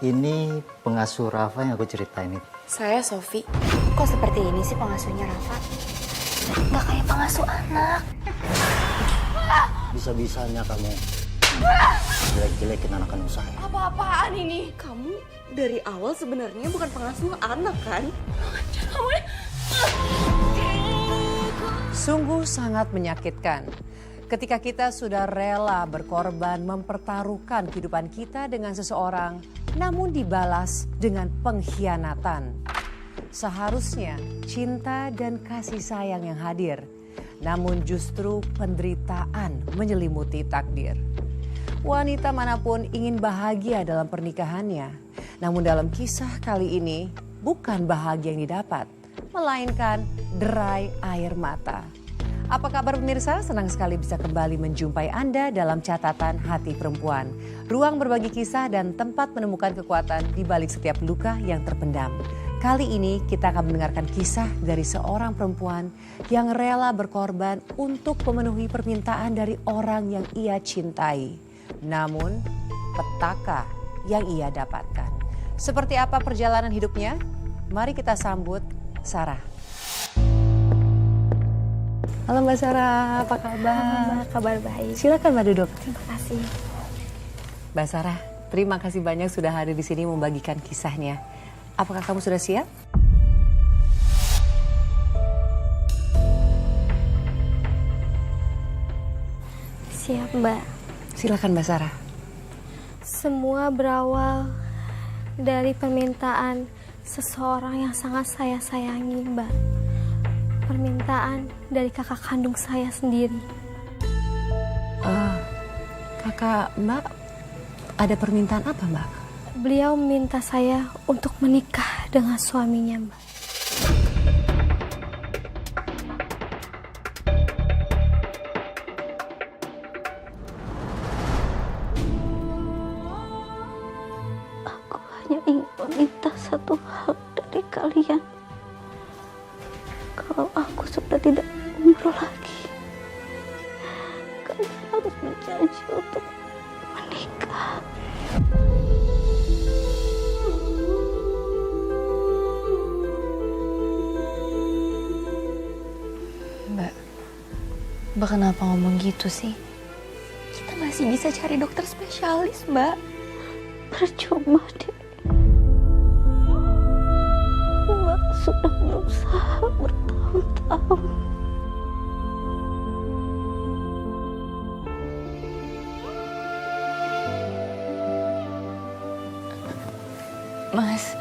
Ini pengasuh Rafa yang aku ceritain itu. Saya Sofi. Kok seperti ini sih pengasuhnya Rafa? Nggak kayak pengasuh anak. Bisa-bisanya kamu jelek-jelekin anak-anak saya. Apa-apaan ini? Kamu dari awal sebenarnya bukan pengasuh anak kan? Sungguh sangat menyakitkan ketika kita sudah rela berkorban mempertaruhkan kehidupan kita dengan seseorang, namun dibalas dengan pengkhianatan. Seharusnya cinta dan kasih sayang yang hadir, namun justru penderitaan menyelimuti takdir. Wanita manapun ingin bahagia dalam pernikahannya, namun dalam kisah kali ini bukan bahagia yang didapat, melainkan derai air mata. Apa kabar pemirsa? Senang sekali bisa kembali menjumpai Anda dalam catatan hati perempuan. Ruang berbagi kisah dan tempat menemukan kekuatan di balik setiap luka yang terpendam. Kali ini kita akan mendengarkan kisah dari seorang perempuan yang rela berkorban untuk memenuhi permintaan dari orang yang ia cintai. Namun petaka yang ia dapatkan. Seperti apa perjalanan hidupnya? Mari kita sambut Sarah. Halo Mbak Sarah, apa kabar? Kabar baik. Silakan Mbak duduk. Terima kasih. Mbak Sarah, terima kasih banyak sudah hadir di sini membagikan kisahnya. Apakah kamu sudah siap? Siap, Mbak. Silakan Mbak Sarah. Semua berawal dari permintaan seseorang yang sangat saya sayangi, Mbak. Permintaan dari kakak kandung saya sendiri. Kakak Mbak, ada permintaan apa Mbak? Beliau meminta saya untuk menikah dengan suaminya, Mbak. Aku hanya ingin meminta satu hal dari kalian. Kalau aku sudah tidak umroh lagi, kalian harus berjanji untuk menikah. Mbak kenapa ngomong gitu sih? Kita masih bisa cari dokter spesialis, Mbak. Percuma, Dek. Mbak sudah berusaha bertahun-tahun. Mas,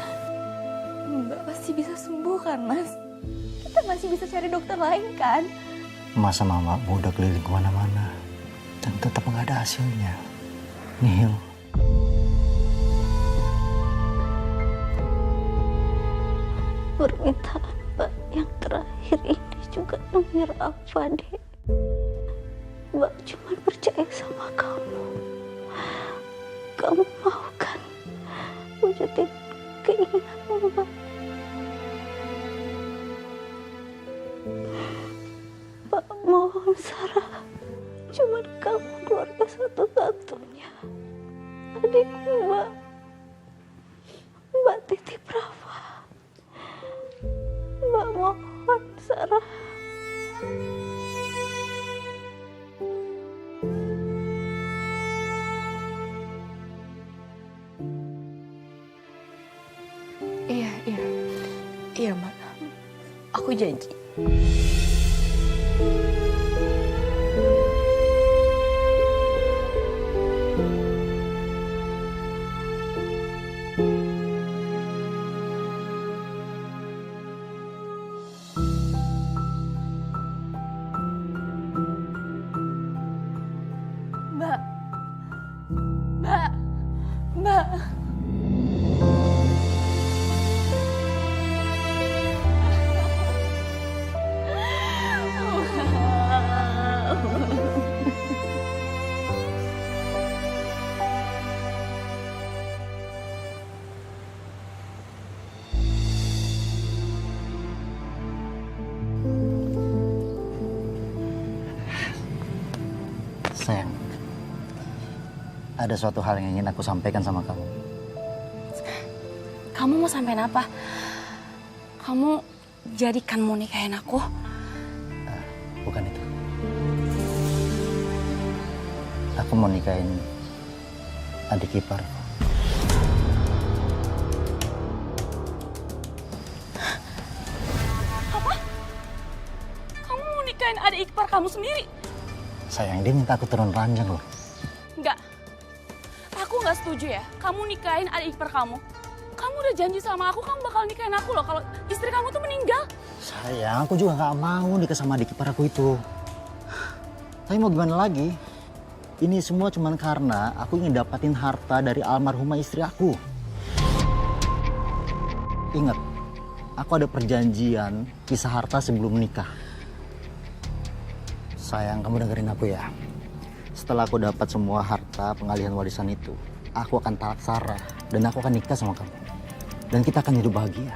Mbak pasti bisa sembuh kan, Mas? Kita masih bisa cari dokter lain kan? Masa mama udah keliling kemana-mana dan tetap nggak ada hasilnya. Nihil. Permintaan Mbak yang terakhir ini juga demi Rafa, Dek. Mbak cuma percaya sama kamu. Kamu mau kan wujudin keinginan Mbak? Mbak mohon, Sarah. Cuma kamu keluarga satu-satunya. Adik Mbak. Mbak titip Rafa. Mbak mohon, Sarah. Iya, Mbak. Aku janji. Mbak. Sayang, ada suatu hal yang ingin aku sampaikan sama kamu. Kamu mau sampein apa? Kamu jadikan mau nikahin aku? Bukan itu. Aku mau nikahin adik ipar. Apa? Kamu mau nikahin adik ipar kamu sendiri? Sayang, dia minta aku turun ranjang loh. Enggak. Aku nggak setuju ya. Kamu nikahin adik ipar kamu. Kamu udah janji sama aku, kamu bakal nikahin aku loh kalau istri kamu tuh meninggal. Sayang, aku juga nggak mau nikah sama adik ipar aku itu. Tapi mau gimana lagi? Ini semua cuma karena aku ingin dapatin harta dari almarhumah istri aku. Ingat, aku ada perjanjian pisah harta sebelum menikah. Sayang, kamu dengerin aku ya. Setelah aku dapat semua harta pengalihan warisan itu, aku akan talak Sarah dan aku akan nikah sama kamu. Dan kita akan hidup bahagia.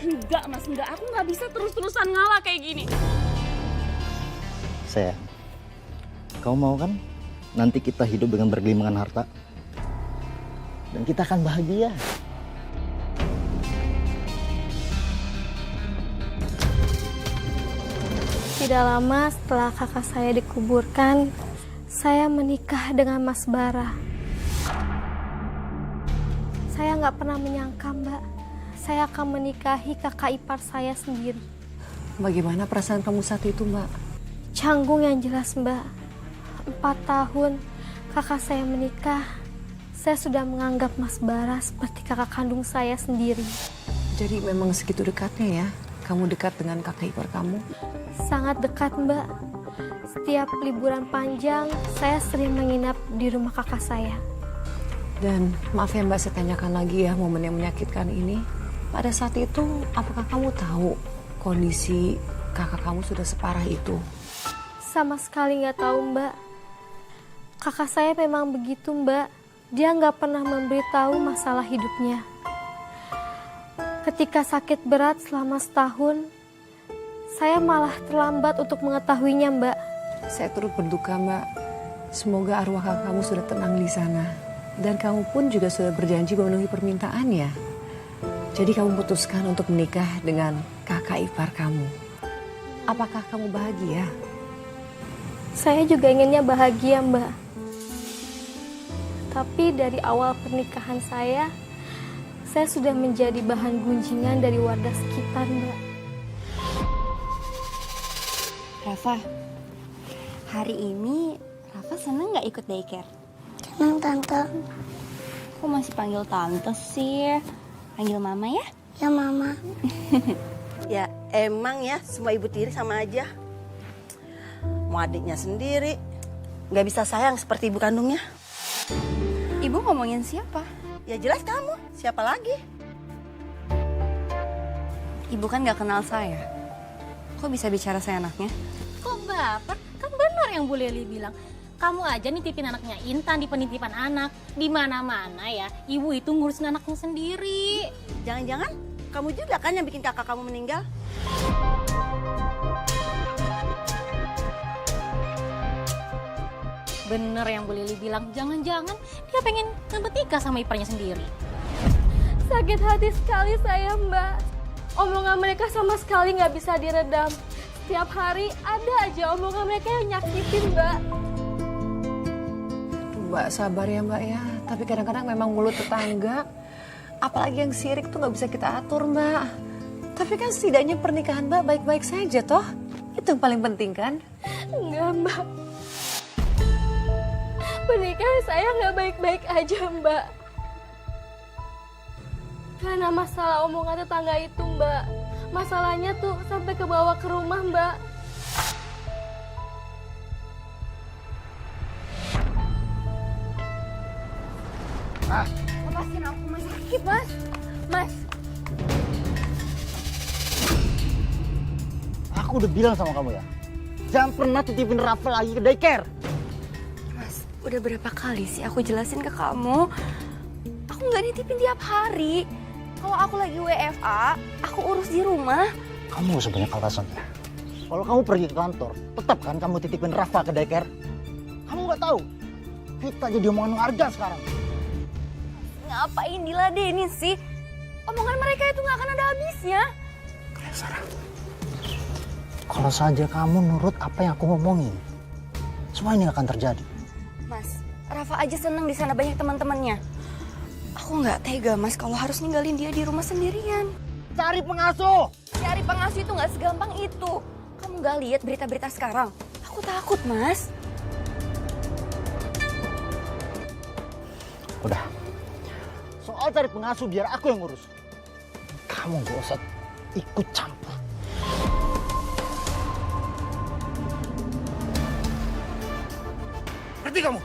Enggak mas, enggak. Aku nggak bisa terus-terusan ngalah kayak gini. Sayang, kamu mau kan nanti kita hidup dengan bergelimangan harta? Dan kita akan bahagia. Tidak lama setelah kakak saya dikuburkan, saya menikah dengan Mas Bara. Saya nggak pernah menyangka, Mbak, saya akan menikahi kakak ipar saya sendiri. Bagaimana perasaan kamu saat itu, Mbak? Canggung yang jelas, Mbak. 4 tahun kakak saya menikah, saya sudah menganggap Mas Bara seperti kakak kandung saya sendiri. Jadi memang segitu dekatnya ya, kamu dekat dengan kakak ipar kamu? Sangat dekat, Mbak. Setiap liburan panjang, saya sering menginap di rumah kakak saya. Dan maaf ya Mbak, saya tanyakan lagi ya momen yang menyakitkan ini. Pada saat itu, apakah kamu tahu kondisi kakak kamu sudah separah itu? Sama sekali nggak tahu, Mbak. Kakak saya memang begitu, Mbak. Dia nggak pernah memberitahu masalah hidupnya. Ketika sakit berat selama setahun, saya malah terlambat untuk mengetahuinya, Mbak. Saya turut berduka Mbak. Semoga arwah kakak kamu sudah tenang di sana. Dan kamu pun juga sudah berjanji memenuhi permintaannya. Jadi kamu putuskan untuk menikah dengan kakak ipar kamu. Apakah kamu bahagia? Saya juga inginnya bahagia, Mbak. Tapi dari awal pernikahan saya sudah menjadi bahan gunjingan dari warga sekitar, Mbak. Rafa, hari ini Rafa seneng nggak ikut daycare? Senang, Tante. Kok masih panggil tante sih? Panggil mama ya? Ya, Mama. Ya emang ya semua ibu tiri sama aja. Mau adiknya sendiri, nggak bisa sayang seperti ibu kandungnya. Ibu ngomongin siapa? Ya jelas kamu, siapa lagi? Ibu kan nggak kenal saya. Kok bisa bicara saya anaknya? Kok baper? Kan benar yang Bu Leli bilang. Kamu aja nitipin anaknya Intan di penitipan anak. Di mana-mana ya, ibu itu ngurusin anaknya sendiri. Jangan-jangan kamu juga kan yang bikin kakak kamu meninggal? Bener yang Bu Leli bilang, jangan-jangan dia pengen ngebet nikah sama iparnya sendiri. Sakit hati sekali saya, Mbak. Omongan mereka sama sekali nggak bisa diredam. Setiap hari ada aja omongan mereka yang nyakitin, Mbak. Mbak sabar ya Mbak ya. Tapi kadang-kadang memang mulut tetangga. Apalagi yang sirik tuh nggak bisa kita atur Mbak. Tapi kan setidaknya pernikahan Mbak baik-baik saja toh. Itu yang paling penting kan? Enggak, Mbak. Pernikahan saya nggak baik-baik aja, Mbak. Karena masalah omongan tetangga itu, Mbak. Masalahnya tuh sampai ke bawah ke rumah, Mbak. Lepasin aku, Mas. Sakit, Mas. Mas. Aku udah bilang sama kamu ya, jangan pernah titipin Rafa lagi ke daycare. Mas, udah berapa kali sih aku jelasin ke kamu? Aku nggak nitipin tiap hari. Kalau aku lagi WFA, aku urus di rumah. Kamu gak usah banyak alasan ya. Kalau kamu pergi ke kantor, tetap kan kamu titipin Rafa ke daycare. Kamu nggak tahu, kita jadi omongan warga sekarang. Ngapain diladenin sih? mereka itu nggak akan ada habisnya. Sarah, kalau saja kamu nurut apa yang aku ngomongin, semua ini akan terjadi. Mas, Rafa aja seneng di sana banyak teman-temannya. Aku nggak tega mas kalau harus ninggalin dia di rumah sendirian. Cari pengasuh! Cari pengasuh itu nggak segampang itu. Kamu nggak lihat berita-berita sekarang? Aku takut mas. Udah, soal cari pengasuh biar aku yang ngurus. Kamu gak usah ikut campur. Ngerti kamu?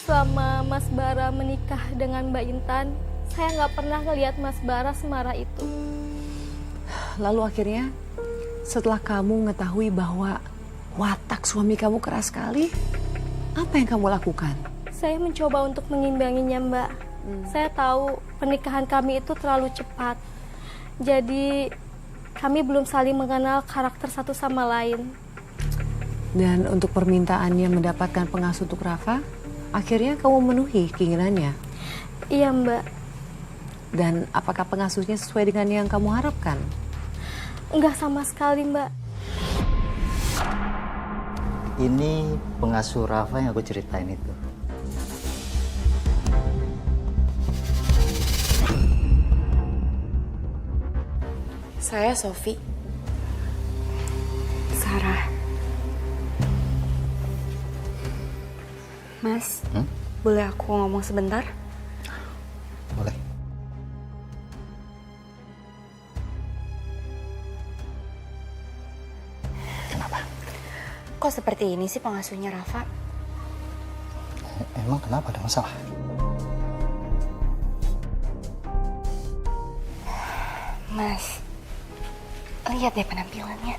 Selama Mas Bara menikah dengan Mbak Intan, saya nggak pernah ngelihat Mas Bara semarah itu. Lalu akhirnya setelah kamu mengetahui bahwa watak suami kamu keras sekali, apa yang kamu lakukan? Saya mencoba untuk mengimbanginya, Mbak. Saya tahu pernikahan kami itu terlalu cepat. Jadi kami belum saling mengenal karakter satu sama lain. Dan untuk permintaannya mendapatkan pengasuh untuk Rafa, akhirnya kamu memenuhi keinginannya. Iya, Mbak. Dan apakah pengasuhnya sesuai dengan yang kamu harapkan? Enggak sama sekali, Mbak. Ini pengasuh Rafa yang aku ceritain itu. Saya Sofi. Sarah. Mas, boleh aku ngomong sebentar? Boleh. Kenapa? Kok seperti ini sih pengasuhnya Rafa? Emang kenapa, ada masalah? Mas, lihat deh penampilannya.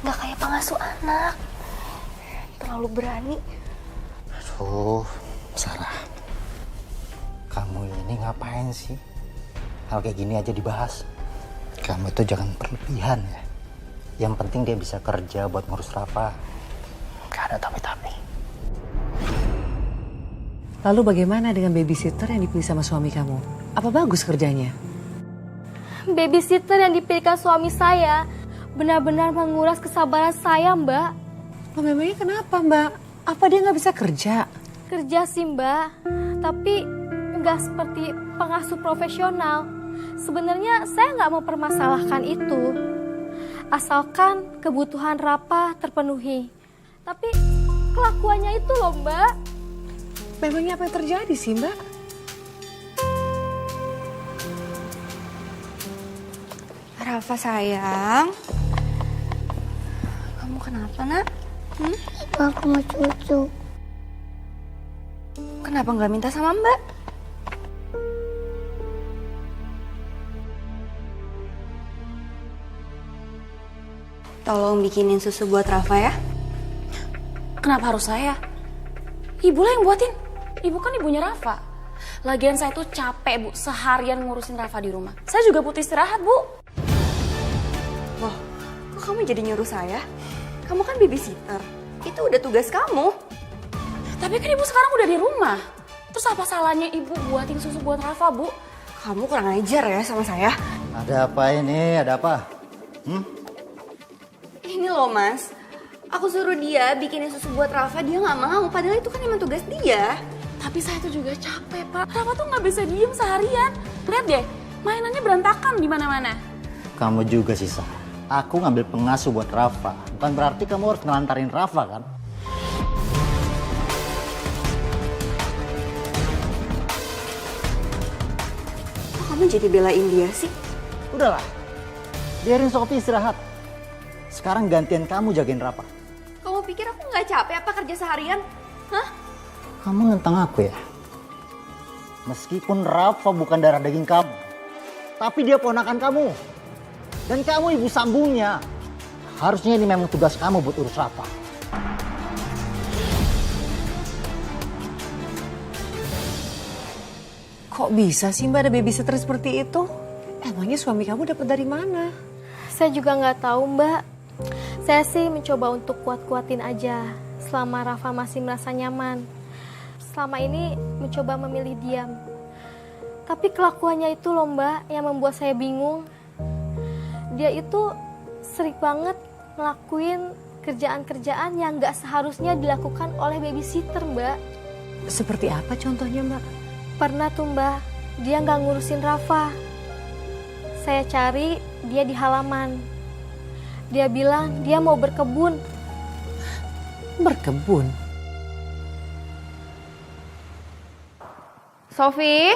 Nggak kayak pengasuh anak. Terlalu berani. Aduh, Sarah. Kamu ini ngapain sih? Hal kayak gini aja dibahas. Kamu itu jangan berlebihan ya. Yang penting dia bisa kerja buat ngurus Rafa. Gak ada tapi-tapi. Lalu bagaimana dengan babysitter yang dipilih sama suami kamu? Apa bagus kerjanya? Babysitter yang dipilihkan suami saya benar-benar menguras kesabaran saya, Mbak. Oh, memangnya kenapa, Mbak? Apa dia nggak bisa kerja? Kerja sih, Mbak. Tapi nggak seperti pengasuh profesional. Sebenarnya saya nggak mempermasalahkan itu. Asalkan kebutuhan Rafa terpenuhi. Tapi kelakuannya itu loh, Mbak. Memangnya apa yang terjadi sih, Mbak? Rafa sayang. Kamu kenapa nak? Aku mau cucu. Kenapa nggak minta sama Mbak? Tolong bikinin susu buat Rafa ya. Kenapa harus saya? Ibu lah yang buatin. Ibu kan ibunya Rafa. Lagian saya tuh capek, Bu, seharian ngurusin Rafa di rumah. Saya juga butuh istirahat, Bu. Loh, kok kamu jadi nyuruh saya? Kamu kan babysitter. Itu udah tugas kamu. Tapi kan Ibu sekarang udah di rumah. Terus apa salahnya Ibu buatin susu buat Rafa, Bu? Kamu kurang ajar ya sama saya. Ada apa ini? Ada apa? Ini loh mas, aku suruh dia bikinin susu buat Rafa, dia nggak mau. Padahal itu kan emang tugas dia. Tapi saya tuh juga capek, Pak. Rafa tuh nggak bisa diem seharian. Lihat deh, mainannya berantakan di mana-mana. Kamu juga sih, Sarah. Aku ngambil pengasuh buat Rafa. Bukan berarti kamu harus ngelantarin Rafa kan? Kok kamu jadi belain dia sih? Udahlah, biarin Sofi istirahat. Sekarang gantian kamu jagain Rafa. Kamu pikir aku nggak capek apa kerja seharian? Hah? Kamu nentang aku ya? Meskipun Rafa bukan darah daging kamu, tapi dia ponakan kamu. Dan kamu ibu sambungnya. Harusnya ini memang tugas kamu buat urus Rafa. Kok bisa sih Mbak ada babysitter seperti itu? Emangnya suami kamu dapat dari mana? Saya juga nggak tahu, Mbak. Saya sih mencoba untuk kuat-kuatin aja selama Rafa masih merasa nyaman. Selama ini mencoba memilih diam. Tapi kelakuannya itu loh Mbak yang membuat saya bingung. Dia itu sering banget ngelakuin kerjaan-kerjaan yang gak seharusnya dilakukan oleh babysitter Mbak. Seperti apa contohnya, Mbak? Pernah tuh Mbak, dia gak ngurusin Rafa. Saya cari dia di halaman. Dia bilang dia mau berkebun. Berkebun? Sofi?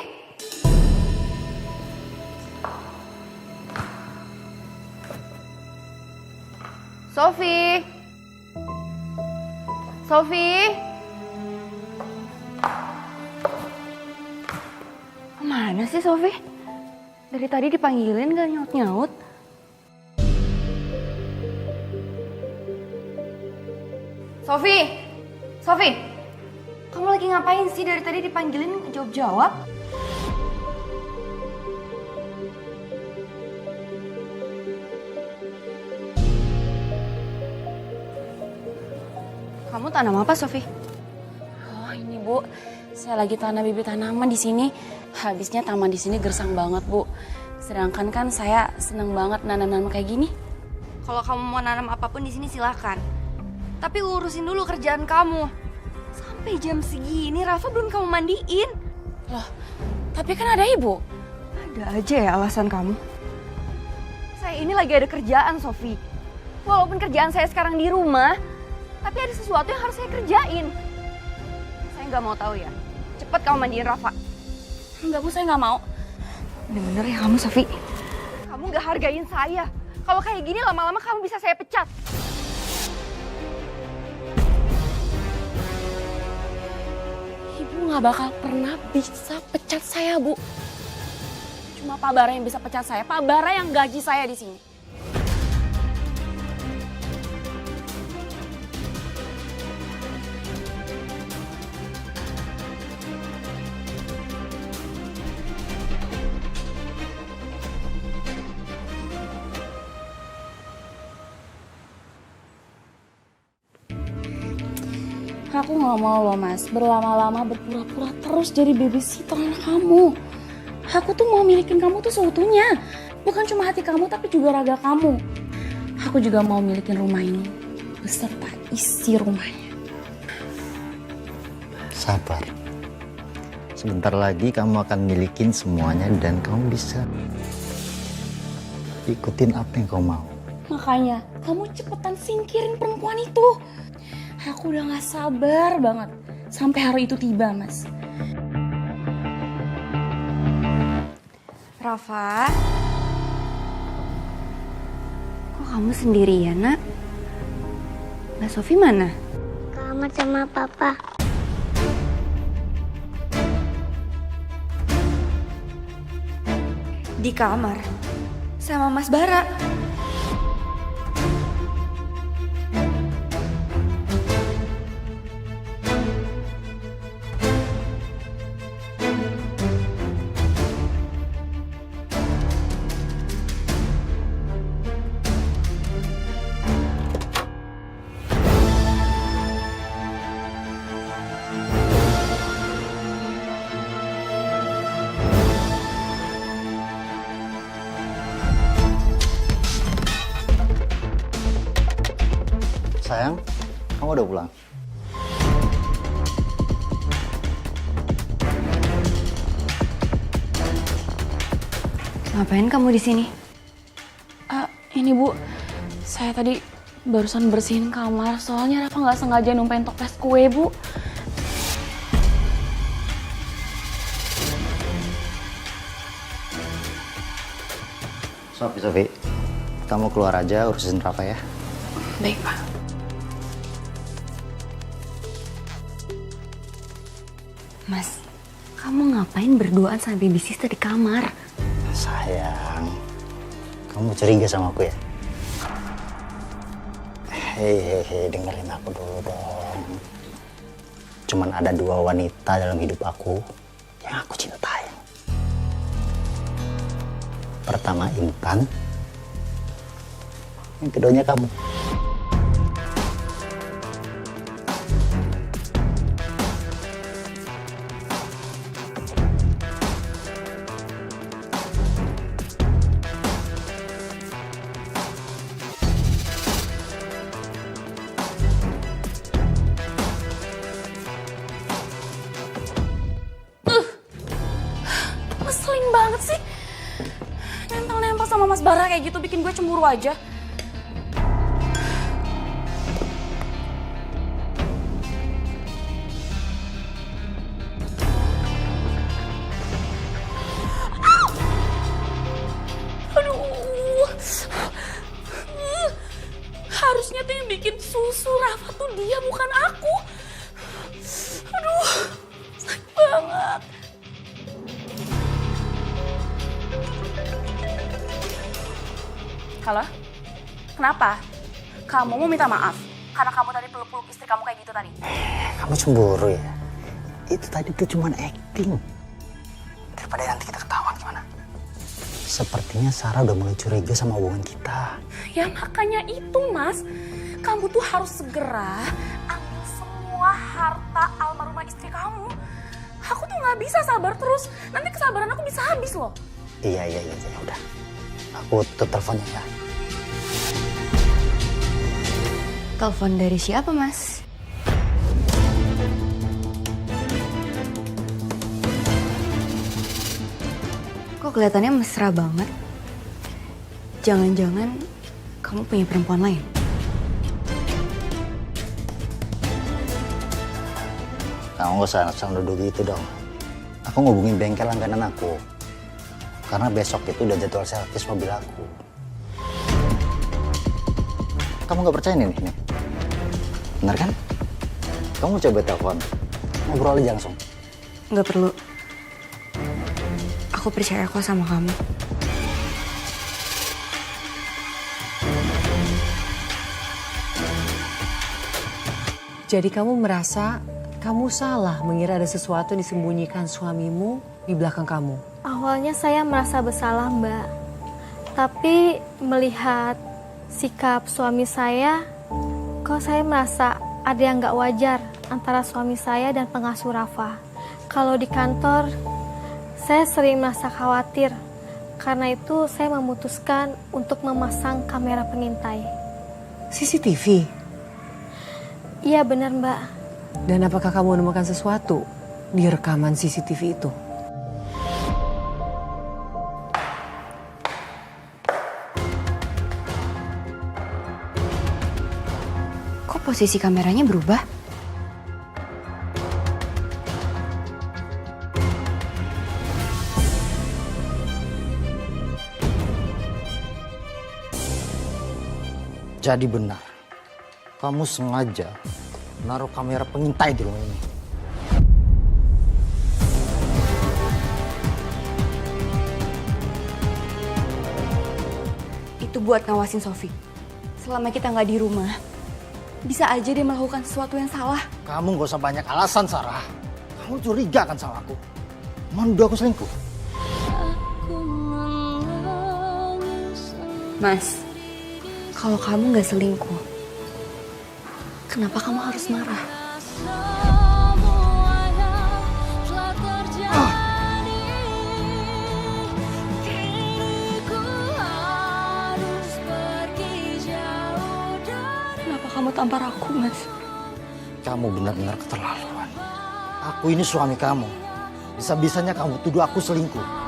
Sofi? Sofi? Kemana sih Sofi? Dari tadi dipanggilin gak nyaut-nyaut. Sofi? Sofi? Kamu lagi ngapain sih? Dari tadi dipanggilin jawab-jawab. Kamu tanam apa, Sofi? Oh, ini Bu. Saya lagi tanam bibit tanaman di sini. Habisnya taman di sini gersang banget, Bu. Sedangkan kan saya seneng banget nanam-nanam kayak gini. Kalau kamu mau nanam apapun di sini silakan. Tapi urusin dulu kerjaan kamu. Sampai jam segini Rafa belum kamu mandiin. Loh, tapi kan ada Ibu. Ada aja ya alasan kamu. Saya ini lagi ada kerjaan, Sofi. Walaupun kerjaan saya sekarang di rumah, tapi ada sesuatu yang harus saya kerjain. Saya nggak mau tahu ya. Cepet kamu mandiin Rafa. Enggak, Bu, saya nggak mau. Bener-bener ya kamu, Sofi. Kamu nggak hargain saya. Kalau kayak gini lama-lama kamu bisa saya pecat. Ibu nggak bakal pernah bisa pecat saya, Bu. Cuma Pak Bara yang bisa pecat saya. Pak Bara yang gaji saya di sini. Aku nggak mau loh Mas, berlama-lama berpura-pura terus jadi babysitter anak kamu. Aku tuh mau milikin kamu tuh seutuhnya. Bukan cuma hati kamu tapi juga raga kamu. Aku juga mau milikin rumah ini beserta isi rumahnya. Sabar. Sebentar lagi kamu akan milikin semuanya dan kamu bisa ikutin apa yang kau mau. Makanya kamu cepetan singkirin perempuan itu. Aku udah gak sabar banget sampai hari itu tiba, Mas. Rafa, kok kamu sendirian, Nak? Mbak Sofi mana? Kamar sama papa. Di kamar sama Mas Bara. Sayang, kamu udah pulang? Ngapain kamu di sini? Ini Bu, saya tadi barusan bersihin kamar. Soalnya Rafa nggak sengaja numpain toples kue, Bu. Sofi, kamu keluar aja urusin Rafa ya. Baik, Pak. Mas, kamu ngapain berduaan sama babysitter di kamar? Sayang, kamu curiga sama aku ya? Hei, dengerin aku dulu dong. Cuman ada dua wanita dalam hidup aku yang aku cintai. Pertama Intan, yang keduanya kamu. ngeselin banget sih. Nempel-nempel sama Mas Bara kayak gitu bikin gue cemburu aja. Aduh. Harusnya tuh yang bikin susu Rafa tuh dia, bukan aku. Aduh, sakit banget. Halo? Kenapa? Kamu mau minta maaf? Karena kamu tadi peluk-peluk istri kamu kayak gitu tadi? Kamu cemburu ya? Itu tadi tuh cuman acting. Daripada nanti kita ketahuan gimana? Sepertinya Sarah udah mulai curiga sama hubungan kita. Ya makanya itu, Mas. Kamu tuh harus segera ambil semua harta almarhumah istri kamu. Aku tuh gak bisa sabar terus. Nanti kesabaran aku bisa habis loh. Iya, udah. Aku tutup teleponnya ya. Telepon dari siapa, Mas? Kok kelihatannya mesra banget? Jangan-jangan kamu punya perempuan lain? Kamu gak usah asal nuduh gitu dong. Aku ngubungin bengkel langganan aku. Karena besok itu udah jadwal servis mobil aku. Kamu gak percaya nih? Benar kan? Kamu coba telepon. Ngobrol aja langsung. Nggak perlu. Aku percaya kok sama kamu. Jadi kamu merasa kamu salah mengira ada sesuatu yang disembunyikan suamimu di belakang kamu? Awalnya saya merasa bersalah, Mbak. Tapi melihat sikap suami saya, kok saya merasa ada yang nggak wajar antara suami saya dan pengasuh Rafa. Kalau di kantor, saya sering merasa khawatir. Karena itu saya memutuskan untuk memasang kamera pengintai. CCTV? Iya benar, Mbak. Dan apakah kamu menemukan sesuatu di rekaman CCTV itu? Kok posisi kameranya berubah? Jadi benar, kamu sengaja naruh kamera pengintai di rumah ini. Itu buat ngawasin Sofi. Selama kita nggak di rumah, bisa aja dia melakukan sesuatu yang salah. Kamu gak usah banyak alasan, Sarah. Kamu curiga kan sama aku? Menuduh aku selingkuh? Mas, kalau kamu nggak selingkuh, kenapa kamu harus marah? Kenapa kamu tampar aku, Mas? Kamu benar-benar keterlaluan. Aku ini suami kamu. Bisa-bisanya kamu tuduh aku selingkuh.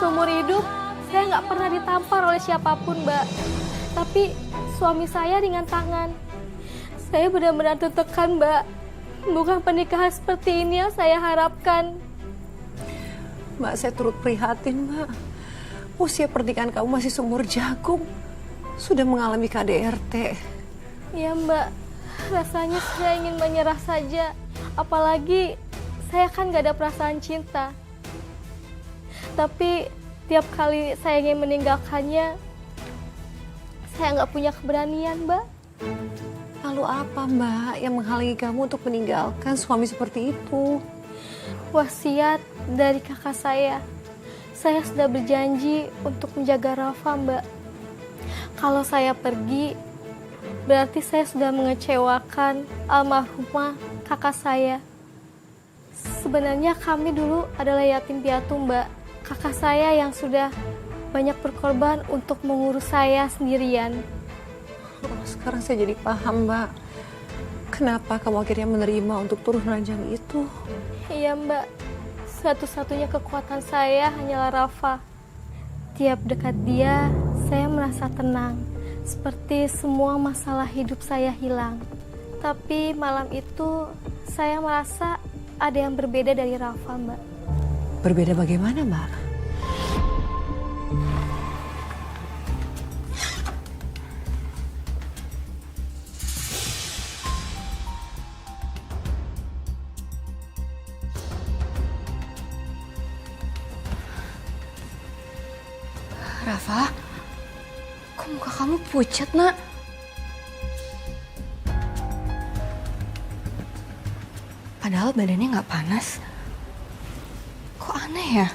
Seumur hidup, saya nggak pernah ditampar oleh siapapun, Mbak. Tapi suami saya ringan tangan. Saya benar-benar tertekan, Mbak. Bukan pernikahan seperti ini yang saya harapkan. Mbak, saya turut prihatin, Mbak. Usia pernikahan kamu masih seumur jagung. Sudah mengalami KDRT. Ya, Mbak. Rasanya saya ingin menyerah saja. Apalagi saya kan nggak ada perasaan cinta. Tapi tiap kali saya ingin meninggalkannya, saya nggak punya keberanian, Mbak. Lalu apa, Mbak, yang menghalangi kamu untuk meninggalkan suami seperti itu? Wasiat dari kakak saya. Saya sudah berjanji untuk menjaga Rafa, Mbak. Kalau saya pergi, berarti saya sudah mengecewakan almarhumah kakak saya. Sebenarnya kami dulu adalah yatim piatu, Mbak. Kakak saya yang sudah banyak berkorban untuk mengurus saya sendirian. Oh, sekarang saya jadi paham, Mbak. Kenapa kamu akhirnya menerima untuk turun ranjang itu? Iya Mbak, satu-satunya kekuatan saya hanyalah Rafa. Tiap dekat dia, saya merasa tenang. Seperti semua masalah hidup saya hilang. Tapi malam itu, saya merasa ada yang berbeda dari Rafa, Mbak. Berbeda bagaimana, Mbak? Rafa, kok muka kamu pucat, Nak? Padahal badannya nggak panas. Kok aneh ya?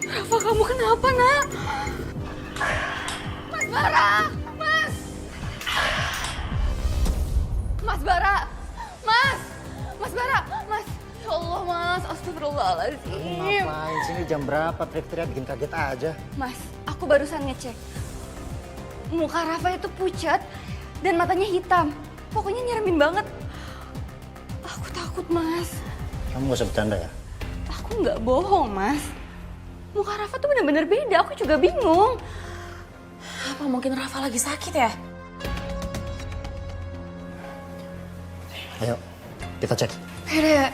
Rafa, kamu kenapa, Nak? Mas Bara! Mas! Mas Bara! Mas! Mas Bara! Mas! Ya Allah, Mas. Astagfirullahaladzim. Ngapain sih, ini jam berapa? Teriak-teriak bikin kaget aja. Mas, aku barusan ngecek. Muka Rafa itu pucat dan matanya hitam. Pokoknya nyeremin banget. Aku takut, Mas. Kamu gak usah bercanda ya? Aku nggak bohong, Mas. Muka Rafa tuh bener-bener beda. Aku juga bingung. Apa mungkin Rafa lagi sakit ya? Ayo, kita cek. Hera.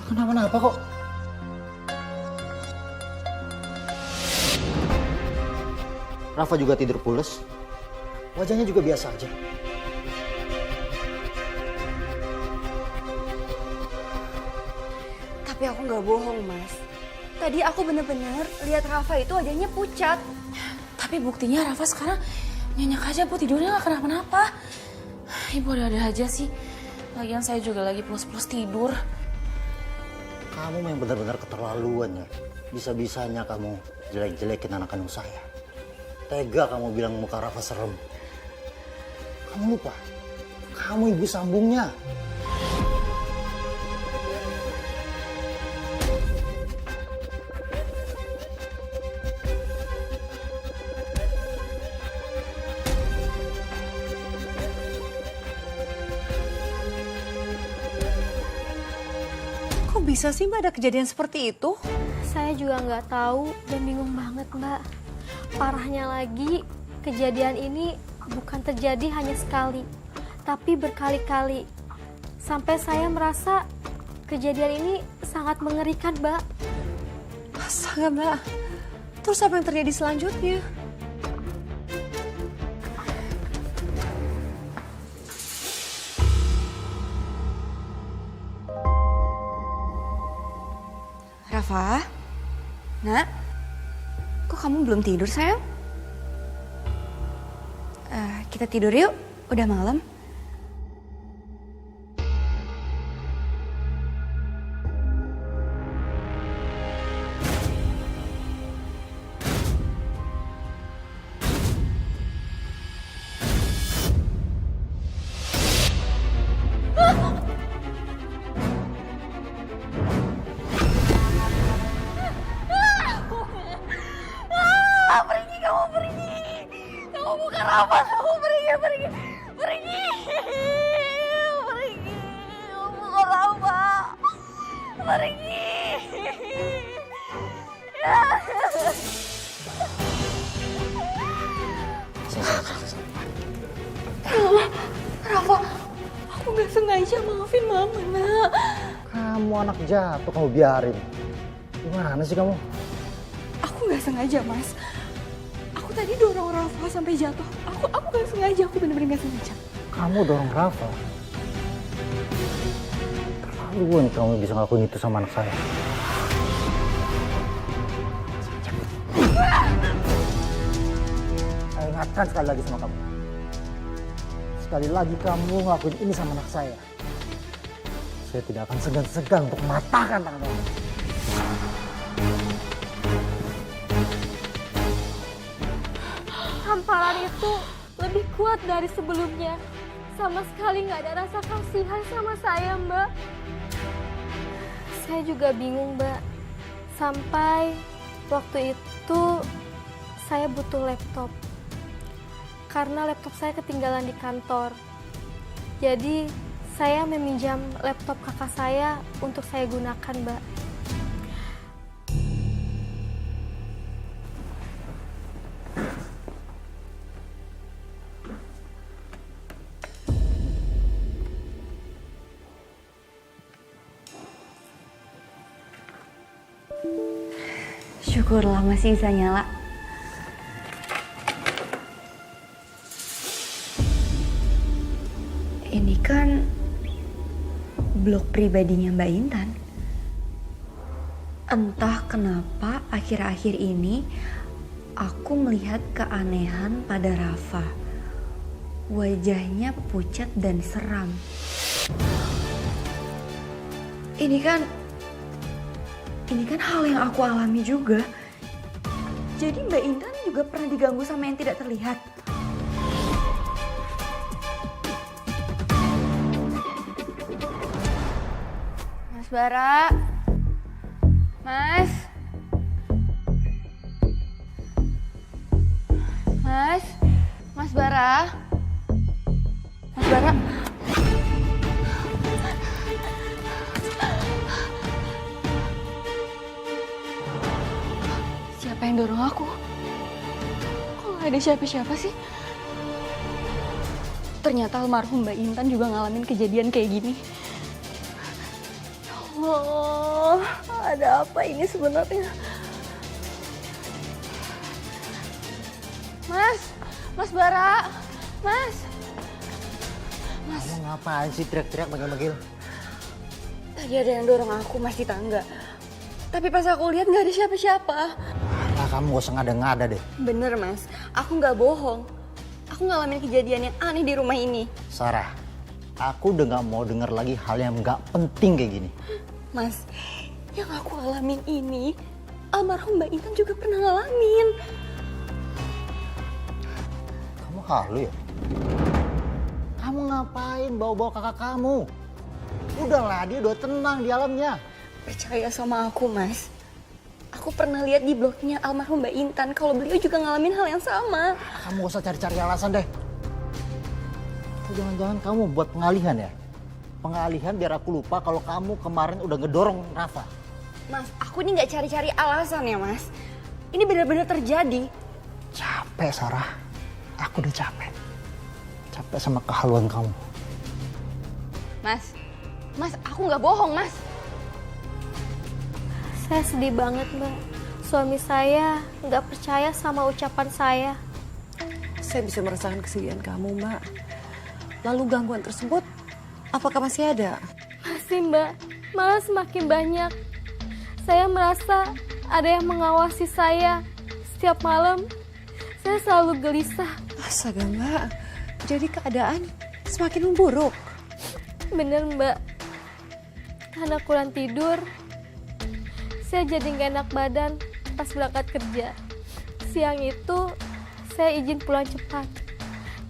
Kenapa-napa kok? Rafa juga tidur pules. Wajahnya juga biasa aja. Tapi aku nggak bohong, Mas. Tadi aku bener-bener lihat Rafa itu wajahnya pucat. Tapi buktinya Rafa sekarang nyenyak aja, Bu. Tidurnya gak kenapa-napa. Ibu ada-ada aja sih. Lagian saya juga lagi plus-plus tidur. Kamu yang benar-benar keterlaluan ya. Bisa-bisanya kamu jelek-jelekin anak kandung saya. Tega kamu bilang muka Rafa serem. Kamu lupa, kamu ibu sambungnya. Kok bisa sih, Mbak, ada kejadian seperti itu? Saya juga nggak tahu dan bingung banget, Mbak. Parahnya lagi, kejadian ini bukan terjadi hanya sekali, tapi berkali-kali. Sampai saya merasa kejadian ini sangat mengerikan, Mbak. Astaga, Mbak. Terus apa yang terjadi selanjutnya? Rafa? Nak? Kok kamu belum tidur, sayang? Kita tidur yuk, udah malam. Pergi, kamu pergi. Kamu bukan Rafa, kamu pergi. Pergi. Kamu bukan Rafa. Pergi. Rafa, aku gak sengaja, maafin mama, Nak. Kamu anak jatuh, kamu biarin. Gimana sih kamu? Aku gak sengaja, Mas. Aku tadi dorong Rafa sampai jatuh. Aku gak sengaja, aku bener-bener gak sengaja. Kamu dorong Rafa? Terlaluan kamu bisa ngelakuin itu sama anak saya. Saya ingatkan sekali lagi sama kamu. Sekali lagi kamu ngelakuin ini sama anak saya saya tidak akan segan-segan untuk mematahkan tangan kamu. Hamparan itu lebih kuat dari sebelumnya. Sama sekali nggak ada rasa kasihan sama saya, Mbak. Saya juga bingung, Mbak. Sampai waktu itu saya butuh laptop. Karena laptop saya ketinggalan di kantor. Jadi saya meminjam laptop kakak saya untuk saya gunakan, Mbak. Syukurlah masih bisa nyala. Ini kan blog pribadinya Mbak Intan. Entah kenapa akhir-akhir ini aku melihat keanehan pada Rafa. Wajahnya pucat dan seram. Ini kan hal yang aku alami juga. Jadi Mbak Intan juga pernah diganggu sama yang tidak terlihat. Mas Bara. Mas. Mas Bara. Mas Bara. Siapa yang dorong aku? Kok gak ada siapa-siapa sih? Ternyata almarhum Mbak Intan juga ngalamin kejadian kayak gini. Oh, ada apa ini sebenarnya? Mas Bara, Mas. Kamu ngapain sih teriak-teriak manggil-manggil? Tadi ada yang dorong aku Mas di tangga. Tapi pas aku lihat nggak ada siapa-siapa. Nah, kamu gak usah ngada-ngada deh. Bener Mas, aku nggak bohong. Aku ngalamin kejadian yang aneh di rumah ini. Sarah, aku udah gak mau denger lagi hal yang gak penting kayak gini. Mas, yang aku alamin ini, almarhum Mbak Intan juga pernah ngalamin. Kamu halu ya? Kamu ngapain bawa-bawa kakak kamu? Udahlah, dia udah tenang di alamnya. Percaya sama aku, Mas. Aku pernah lihat di blognya almarhum Mbak Intan kalau beliau juga ngalamin hal yang sama. Kamu gak usah cari-cari alasan deh. Atau jangan-jangan kamu buat pengalihan ya? Pengalihan biar aku lupa kalau kamu kemarin udah ngedorong Rafa. Mas, aku ini nggak cari-cari alasan ya, Mas. Ini benar-benar terjadi. Capek, Sarah. Aku udah capek. Capek sama kehaluan kamu. Mas, aku nggak bohong, Mas. Saya sedih banget, Mbak. Suami saya nggak percaya sama ucapan saya. Saya bisa merasakan kesedihan kamu, Mbak. Lalu gangguan tersebut, apakah masih ada? Masih, Mbak. Malah semakin banyak. Saya merasa ada yang mengawasi saya. Setiap malam, saya selalu gelisah. Astaga, Mbak. Jadi keadaan semakin memburuk. Bener, Mbak. Karena kurang tidur, saya jadi gak enak badan pas berangkat kerja. Siang itu, saya izin pulang cepat.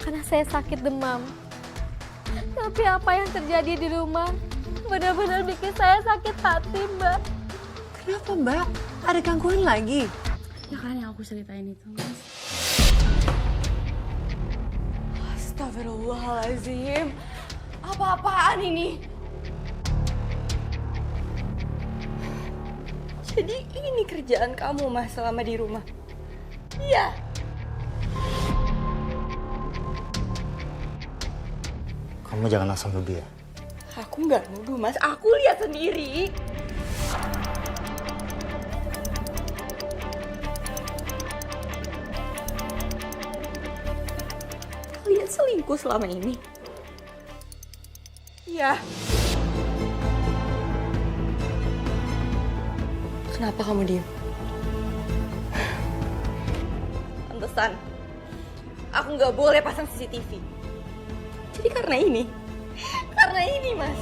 Karena saya sakit demam. Tapi apa yang terjadi di rumah benar-benar bikin saya sakit hati, Mbak. Kenapa, Mbak? Ada gangguan lagi? Ya kan yang aku ceritain itu, Mas. Astagfirullahaladzim. Apa-apaan ini? Jadi ini kerjaan kamu, Mas, selama di rumah? Iya. Kamu jangan asal nuduh ya. Aku nggak nuduh, Mas. Aku lihat sendiri. Kalian selingkuh selama ini? Iya. Kenapa kamu diem? Pantesan. Aku nggak boleh pasang CCTV. Jadi karena ini, Mas.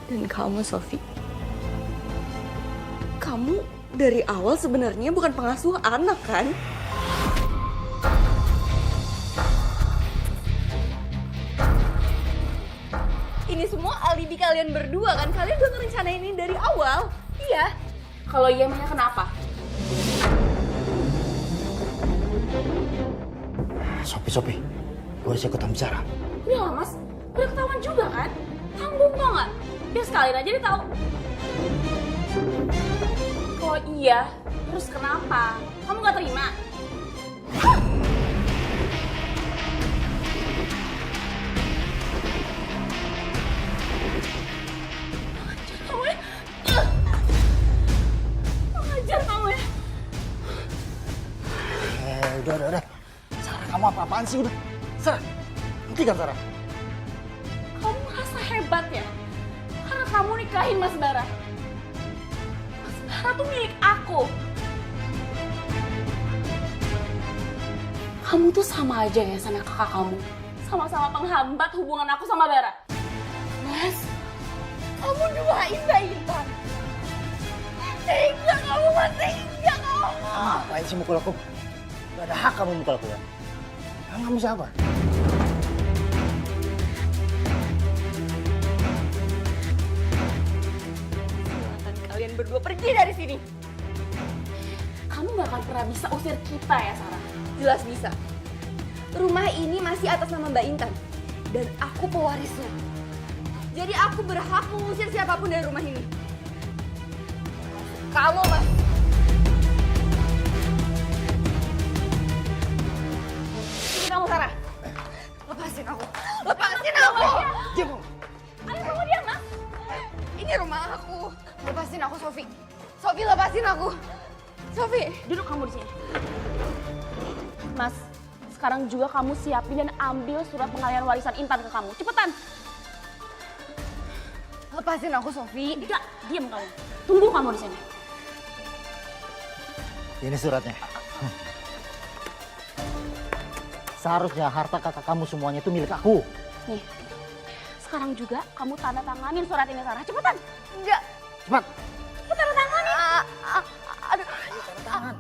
Dan kamu, Sofi. Kamu dari awal sebenarnya bukan pengasuh anak, kan? Ini semua alibi kalian berdua, kan? Kalian udah ngerencanain ini dari awal. Iya. Kalau iya, emangnya kenapa? Sopi, gue harus ikutan bicara. Udah lah mas, udah ketahuan juga kan? Tanggung tau gak? Biar sekalian aja dia tahu. Kalau iya, terus kenapa? Kamu gak terima? Pengajar kamu ya? Udah. Sarah, kamu apa-apaan sih udah? Sarah, hentikan Sarah. Kamu merasa hebat ya? Karena kamu nikahin Mas Bara. Mas Bara tuh milik aku. Kamu tuh sama aja ya sama kakak kamu. Sama-sama penghambat hubungan aku sama Bara. Mas, kamu duain Mbak Intan. Tega kamu, Mas, tega kamu. Ngapain sih mukul aku? Gak ada hak kamu mukul aku ya. Kamu siapa? Silahkan kalian berdua pergi dari sini. Kamu gak akan pernah bisa usir kita ya, Sarah. Jelas bisa. Rumah ini masih atas nama Mbak Intan. Dan aku pewarisnya. Jadi aku berhak mengusir siapapun dari rumah ini. Kamu, Mas. Ini kamu, Sarah. Lepasin aku. Lepasin aku. Diam. Ayo kamu diam, Mas. Ini rumah aku. Lepasin aku, Sofi. Sofi, lepasin aku. Sofi. Duduk kamu di sini. Mas, sekarang juga kamu siapin dan ambil surat pengalihan warisan Intan ke kamu. Cepetan. Lepasin aku, Sofi. Tidak, diam kamu. Tunggu kamu di sini. Ini suratnya. Seharusnya harta kakak kamu semuanya itu milik aku. Nih, sekarang juga kamu tanda tanganin surat ini, Sarah. Cepetan. Enggak. Cepat. Tanda tanganin. Aduh. Tanda tangan.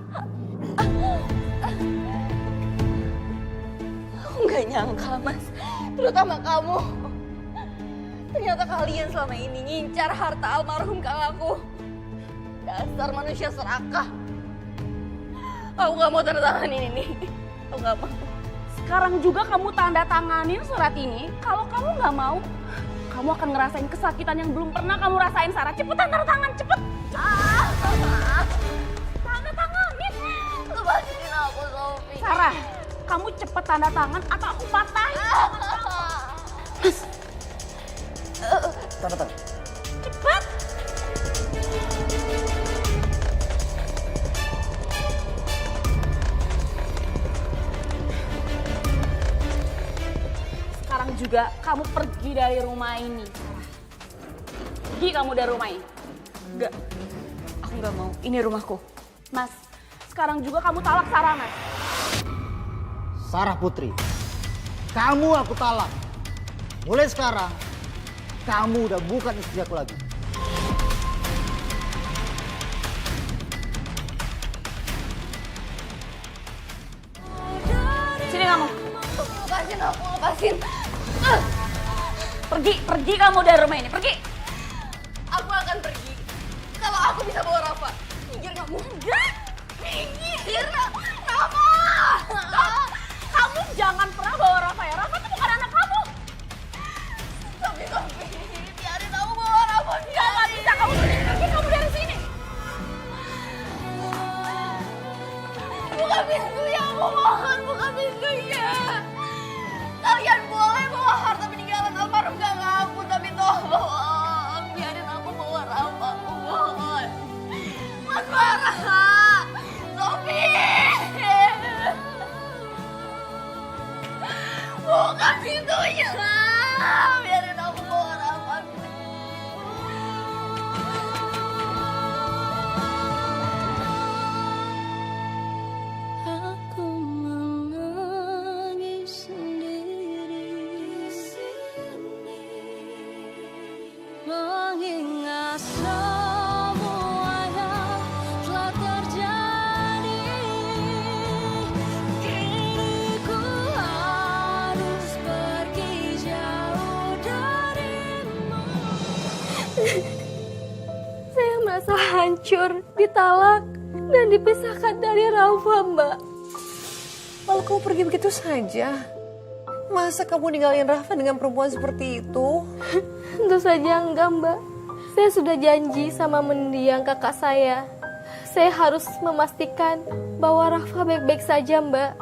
Aku nggak nyangka, Mas. Terutama kamu. Ternyata kalian selama ini ngincar harta almarhum kakakku. Dasar manusia serakah. Aku nggak mau tanda tanganin ini. Aku nggak mau. Sekarang juga kamu tanda tanganin surat ini. Kalau kamu nggak mau, kamu akan ngerasain kesakitan yang belum pernah kamu rasain, Sarah. Cepetan tanda tangan, cepet. Tanda tanganin. Lepasin aku, Sofi. Sarah, kamu cepet tanda tangan atau aku patahin. Tanda tangan. Cepet. Sekarang juga kamu pergi dari rumah ini. Pergi kamu dari rumah ini. Enggak. Aku nggak mau. Ini rumahku. Mas, sekarang juga kamu talak Sarah, Mas. Sarah Putri, kamu aku talak. Mulai sekarang, kamu udah bukan istri aku lagi. Sini kamu. Lepasin aku, lepasin. Pergi kamu dari rumah ini, pergi. Aku akan pergi. Kalau aku bisa bawa Rafa. Minggir kamu. Enggak. Minggir. Rafa. Kamu jangan pernah bawa Rafa ya. Rafa itu bukan anak kamu. Sofi, biarin aku bawa Rafa. Gak bisa kamu pergi kamu dari sini. Buka pintunya, aku mohon. Buka pintunya. Kalian boleh bawa harta peninggalan almarhum kakak aku. Tapi tolong biarin aku bawa Rafa. Aku mohon. Mas Farah. mengingat semua yang telah terjadi. Kini ku harus pergi jauh darimu. Saya merasa hancur, ditalak, dan dipisahkan dari Rafa, Mbak. Lalu kamu pergi begitu saja? Masa kamu ninggalin Rafa dengan perempuan seperti itu? Tentu saja enggak, Mbak. Saya sudah janji sama mendiang kakak saya. Saya harus memastikan bahwa Rafa baik-baik saja, Mbak.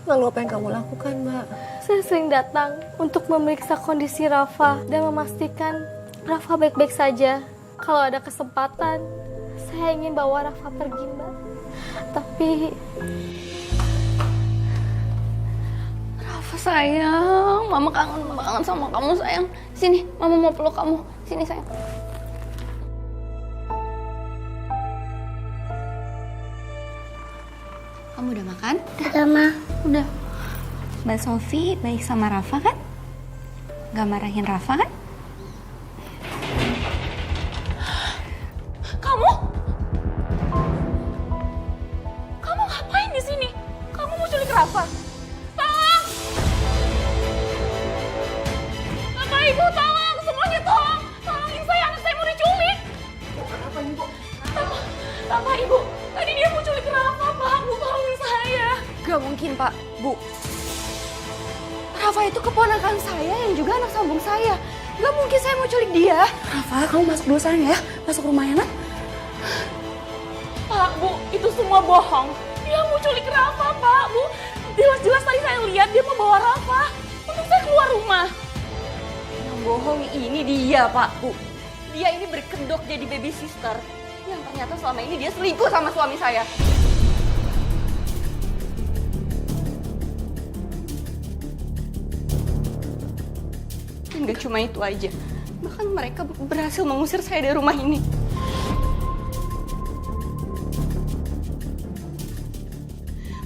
Lalu apa yang kamu lakukan, Mbak? Saya sering datang untuk memeriksa kondisi Rafa dan memastikan Rafa baik-baik saja. Kalau ada kesempatan, saya ingin bawa Rafa pergi, Mbak. Tapi Rafa sayang, mama kangen banget sama kamu sayang. Sini, mama mau peluk kamu. Sini sayang. Kamu udah makan? Udah, Ma. Udah. Mbak Sofi baik sama Rafa kan? Gak marahin Rafa kan? Kamu? Kamu ngapain di sini? Kamu mau culik Rafa? Tolong! Bapak Ibu tolong! Semuanya tolong! Tolongin saya, anak saya mau diculik! Apa Ibu? Bapak Ibu, tadi dia mau culik Rafa, Pak. Bu, tolongin saya. Gak mungkin, Pak. Bu. Rafa itu keponakan saya yang juga anak sambung saya. Gak mungkin saya mau culik dia. Rafa, kamu masuk dulu sayang ya. Masuk rumahnya, nak. Pak, Bu, itu semua bohong. Dia mau culik Rafa, Pak, Bu. Jelas-jelas tadi saya lihat dia mau bawa Rafa untuk saya keluar rumah. Yang bohong ini dia, Pak, Bu. Dia ini berkedok jadi baby sister. Yang ternyata selama ini dia selingkuh sama suami saya. Dan gak cuma itu aja. Bahkan mereka berhasil mengusir saya dari rumah ini.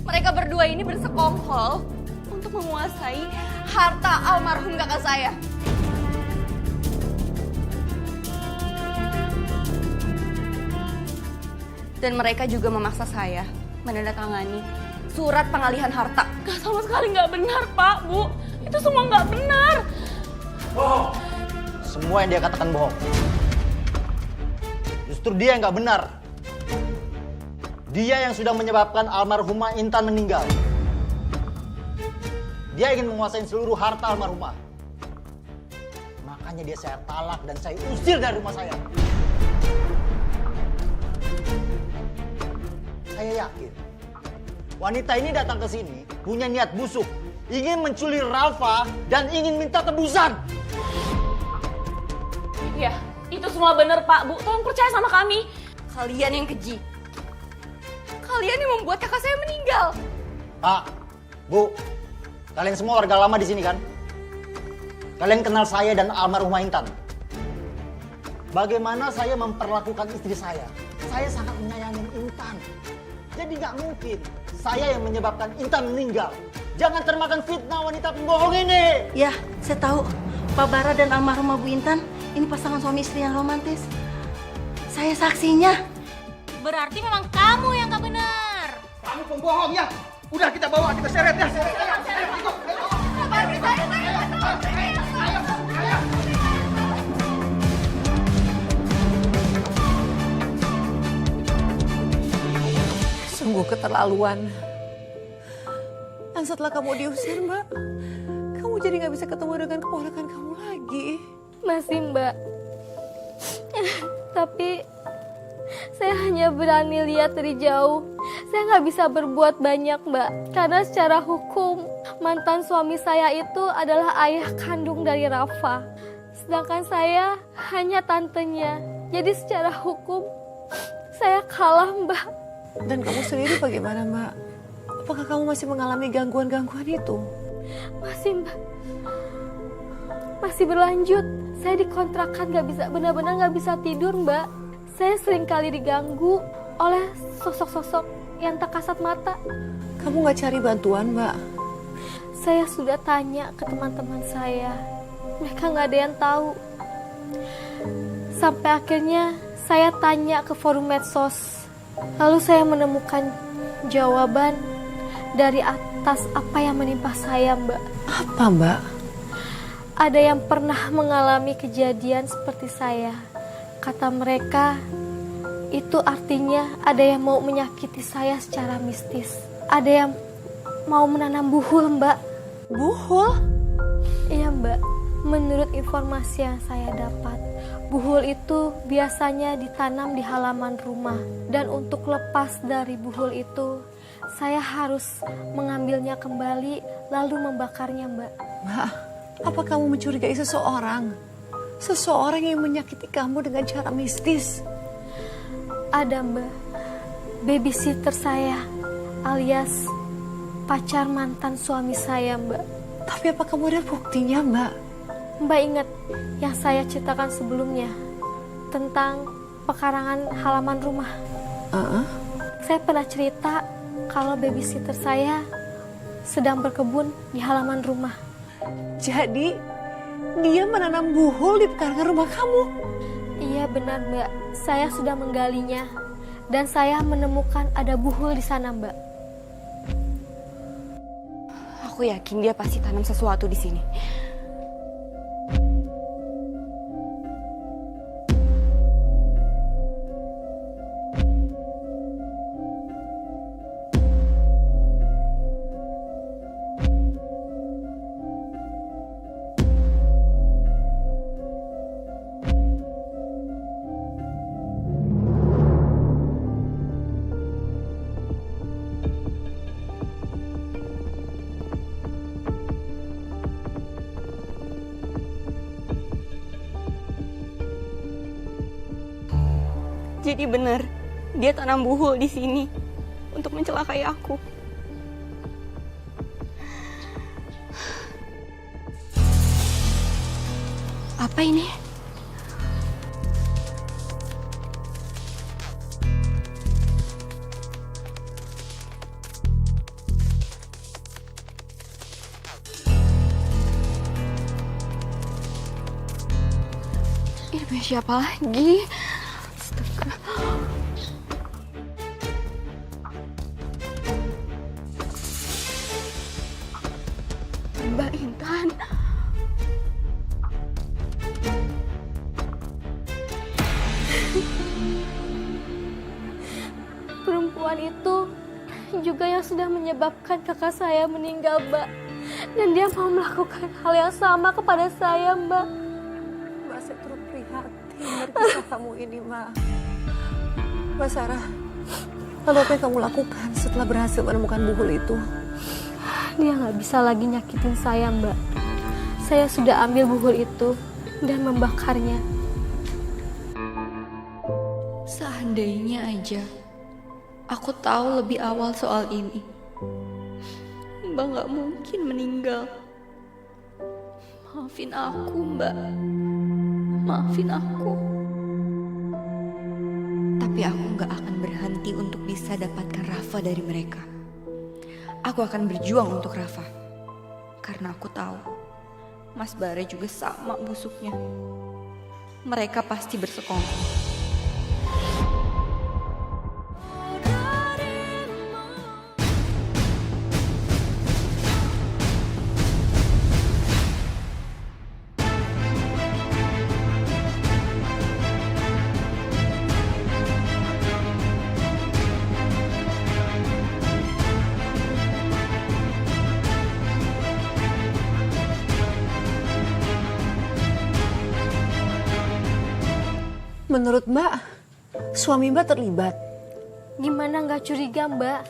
Mereka berdua ini bersekongkol untuk menguasai harta almarhum kakak saya. Dan mereka juga memaksa saya menandatangani surat pengalihan harta. Gak sama sekali nggak benar, Pak, Bu. Itu semua nggak benar. Bohong. Semua yang dia katakan bohong. Justru dia yang nggak benar. Dia yang sudah menyebabkan almarhumah Intan meninggal. Dia ingin menguasai seluruh harta almarhumah. Makanya dia saya talak dan saya usir dari rumah saya. Saya yakin wanita ini datang ke sini punya niat busuk, ingin menculik Rafa dan ingin minta tebusan. Iya, itu semua benar, Pak, Bu. Tolong percaya sama kami. Kalian yang keji. Kalian yang membuat kakak saya meninggal. Pak, Bu, kalian semua warga lama di sini kan? Kalian kenal saya dan almarhumah Intan. Bagaimana saya memperlakukan istri saya? Saya sangat menyayangi Intan. Jadi nggak mungkin saya yang menyebabkan Intan meninggal. Jangan termakan fitnah wanita pembohong ini. Ya, saya tahu Pak Bara dan almarhumah Bu Intan ini pasangan suami istri yang romantis. Saya saksinya. Berarti memang kamu yang gak benar. Kamu pembohong ya. Udah kita bawa, kita seret ya. Sungguh keterlaluan. Dan setelah kamu diusir, Mbak, kamu jadi gak bisa ketemu dengan keponakan kamu lagi. Masih, Mbak. Tapi saya hanya berani lihat dari jauh. Saya nggak bisa berbuat banyak, Mbak. Karena secara hukum, mantan suami saya itu adalah ayah kandung dari Rafa. Sedangkan saya hanya tantenya. Jadi secara hukum, saya kalah, Mbak. Dan kamu sendiri bagaimana, Mbak? Apakah kamu masih mengalami gangguan-gangguan itu? Masih, Mbak. Masih berlanjut. Saya dikontrakan benar-benar nggak bisa tidur, Mbak. Saya sering kali diganggu oleh sosok-sosok yang tak kasat mata. Kamu gak cari bantuan, Mbak? Saya sudah tanya ke teman-teman saya. Mereka gak ada yang tahu Sampai akhirnya saya tanya ke forum medsos. Lalu saya menemukan jawaban dari atas apa yang menimpa saya, Mbak. Apa, Mbak? Ada yang pernah mengalami kejadian seperti saya. Kata mereka, itu artinya ada yang mau menyakiti saya secara mistis. Ada yang mau menanam buhul, Mbak. Buhul? Iya, Mbak. Menurut informasi yang saya dapat, buhul itu biasanya ditanam di halaman rumah. Dan untuk lepas dari buhul itu, saya harus mengambilnya kembali lalu membakarnya, Mbak. Mbak, apa kamu mencurigai seseorang? Seseorang yang menyakiti kamu dengan cara mistis? Ada, Mbak. Babysitter saya alias pacar mantan suami saya, Mbak. Tapi apa kamu ada buktinya, Mbak? Mbak ingat yang saya ceritakan sebelumnya tentang pekarangan halaman rumah? Saya pernah cerita kalau babysitter saya sedang berkebun di halaman rumah. Jadi, dia menanam buhul di pekarangan rumah kamu? Iya benar, Mbak. Saya sudah menggalinya dan saya menemukan ada buhul di sana, Mbak. Aku yakin dia pasti tanam sesuatu di sini. Jadi benar, dia tanam buhul di sini untuk mencelakai aku. Apa ini? Ini siapa lagi? Mbak Intan. Perempuan itu juga yang sudah menyebabkan kakak saya meninggal, Mbak. Dan dia mau melakukan hal yang sama kepada saya, Mbak. Mbak, saya turut prihatin dari kisah kamu ini, Mbak. Mbak Sarah, lalu apa yang kamu lakukan setelah berhasil menemukan buhul itu? Dia nggak bisa lagi nyakitin saya, Mbak. Saya sudah ambil buhul itu dan membakarnya. Seandainya aja aku tahu lebih awal soal ini, Mbak nggak mungkin meninggal. Maafin aku, Mbak. Maafin aku. Tapi aku nggak akan berhenti untuk bisa dapatkan Rafa dari mereka. Aku akan berjuang untuk Rafa. Karena aku tahu Mas Bare juga sama busuknya. Mereka pasti bersekongkol. Menurut Mbak, suami Mbak terlibat? Gimana nggak curiga, Mbak?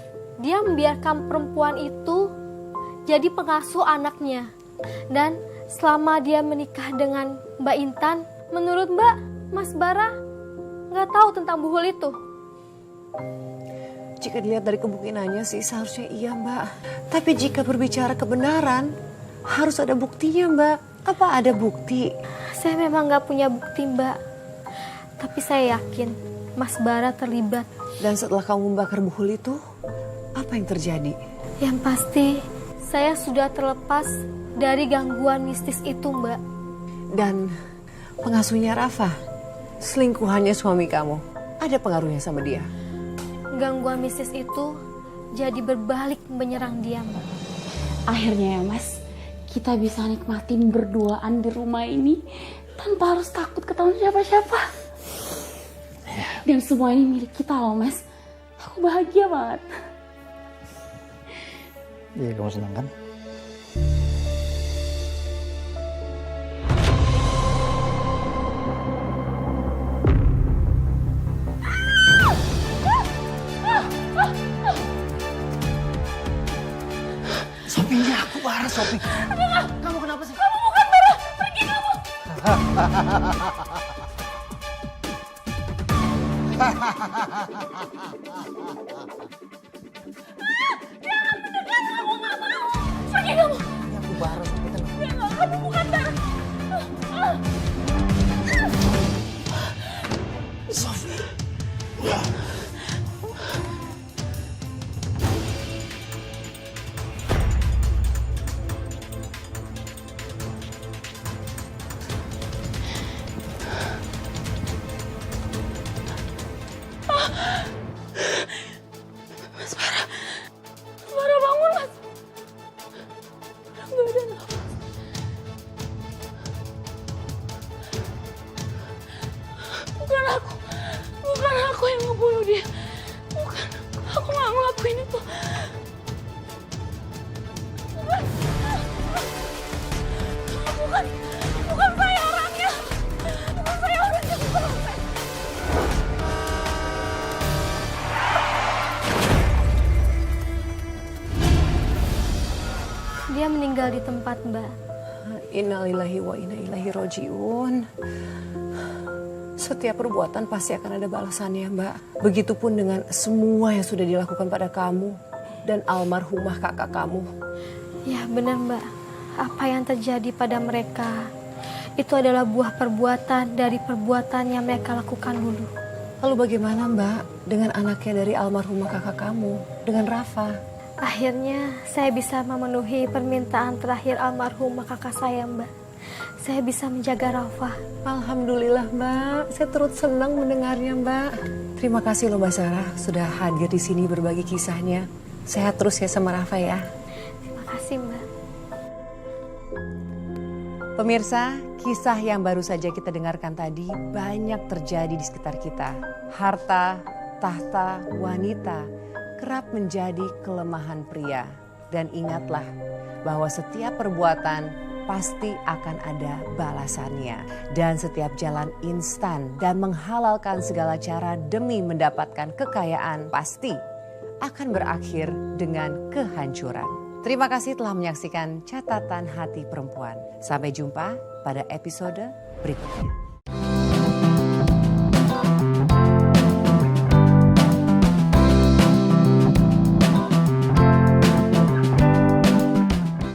Dia membiarkan perempuan itu jadi pengasuh anaknya. Dan selama dia menikah dengan Mbak Intan, menurut Mbak, Mas Bara nggak tahu tentang buhul itu. Jika dilihat dari kemungkinannya sih seharusnya iya, Mbak. Tapi jika berbicara kebenaran, harus ada buktinya, Mbak. Apa ada bukti? Saya memang nggak punya bukti, Mbak. Tapi saya yakin Mas Bara terlibat. Dan setelah kamu membakar buhul itu, apa yang terjadi? Yang pasti, saya sudah terlepas dari gangguan mistis itu, Mbak. Dan Pengasuhnya Rafa, selingkuhannya suami kamu, ada pengaruhnya sama dia? Gangguan mistis itu jadi berbalik menyerang dia, Mbak. Akhirnya ya Mas, kita bisa nikmatin berduaan di rumah ini tanpa harus takut ketahuan siapa-siapa. Dan semua ini milik kita loh Mas. Aku bahagia banget. Iya, kamu senang kan? Sopi, ini aku Bara, Sopi. Kamu kenapa sih? Kamu bukan Bara, pergi kamu. Pergi kamu. Ini aku Bara, Sopi, tenang. Kamu bukan Bara. Sofi. Bara bangun Mas. Gak ada nafas. Bukan aku yang ngebunuh dia. Bukan, aku gak ngelakuin itu. Bukan saya orangnya. Bukan saya orangnya. Dia meninggal di tempat, Mbak. Innalillahi wa inna ilaihi roji'un. Setiap perbuatan pasti akan ada balasannya, Mbak. Begitupun dengan semua yang sudah dilakukan pada kamu dan almarhumah kakak kamu. Ya benar, Mbak. Apa yang terjadi pada mereka itu adalah buah perbuatan dari perbuatan yang mereka lakukan dulu. Lalu bagaimana, Mbak, dengan anaknya dari almarhumah kakak kamu, dengan Rafa? Akhirnya saya bisa memenuhi permintaan terakhir almarhumah kakak saya, Mbak. Saya bisa menjaga Rafa. Alhamdulillah, Mbak. Saya turut senang mendengarnya, Mbak. Terima kasih loh, Mbak Sarah, sudah hadir di sini berbagi kisahnya. Sehat terus ya sama Rafa ya. Terima kasih, Mbak. Pemirsa, kisah yang baru saja kita dengarkan tadi banyak terjadi di sekitar kita. Harta, tahta, wanita kerap menjadi kelemahan pria. Dan ingatlah bahwa setiap perbuatan pasti akan ada balasannya. Dan setiap jalan instan dan menghalalkan segala cara demi mendapatkan kekayaan pasti akan berakhir dengan kehancuran. Terima kasih telah menyaksikan Catatan Hati Perempuan. Sampai jumpa pada episode berikutnya.